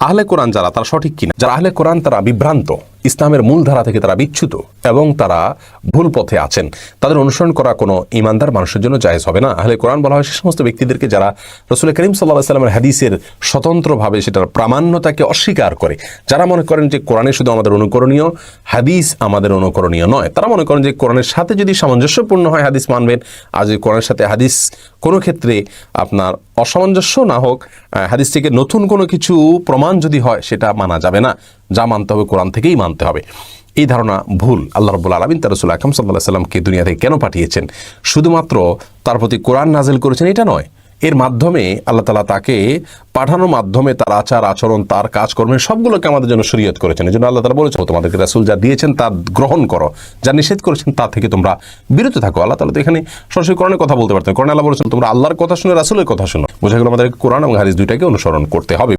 আহলে কোরআন যারা, তারা সঠিক কিনা। যারা আহলে কোরআন তারা বিভ্রান্ত, ইসলামের মূলধারা থেকে তারা বিচ্যুত এবং তারা ভুল পথে আছেন, তাদের অনুসরণ করা কোনো ইমানদার মানুষের জন্য জায়েজ হবে না। আহলে কোরআন বলা হয় সে সমস্ত ব্যক্তিদেরকে যারা রাসূল করিম সাল্লাল্লাহু আলাইহি ওয়াসাল্লামের হাদিসের স্বতন্ত্রভাবে সেটার প্রামাণ্যতাকে অস্বীকার করে, যারা মনে করেন যে কোরআনে শুধু আমাদের অনুকরণীয়, হাদিস আমাদের অনুকরণীয় নয়। তারা মনে করেন যে কোরআনের সাথে যদি সামঞ্জস্যপূর্ণ হয় হাদিস মানবেন, আর যদি কোরআনের সাথে হাদিস কোনো ক্ষেত্রে আপনার অসামঞ্জস্য না হোক, হাদিস থেকে নতুন কোনো কিছু প্রমাণ যদি হয় সেটা মানা যাবে না, যা মানতে হবে কোরআন থেকেই মানতে হবে। এই ধারণা ভুল। আল্লাহ রাব্বুল আলামিন তার রাসূল আকরাম সাল্লাল্লাহু আলাইহি ওয়াসাল্লামকে দুনিয়া থেকে কেন পাঠিয়েছেন? শুধুমাত্র তার প্রতি কোরআন নাজিল করেছেন এটা নয়, এর মাধ্যমে আল্লাহ তাআলা তাকে পাঠানোর মাধ্যমে তার আচার আচরণ, তার কাজকর্মের সবগুলোকে আমাদের জন্য শরীয়ত করেছেন। এই জন্য আল্লাহ তাআলা বলেছেন, তোমাদেরকে রাসূল যা দিয়েছেন তা গ্রহণ করো, যা নিষেধ করেছেন তা থেকে তোমরা বিরত থাকো। আল্লাহ তাআলা তো এখানে সরাসরি কোরআনের কথা বলতে পারতেন। কোরআনে আল্লাহ বলেছেন তোমরা আল্লাহর কথা শুনে রাসূলের কথা শুনো। বোঝা গেল আমাদের কোরআন এবং হাদিস দুইটাকে অনুসরণ করতে হবে।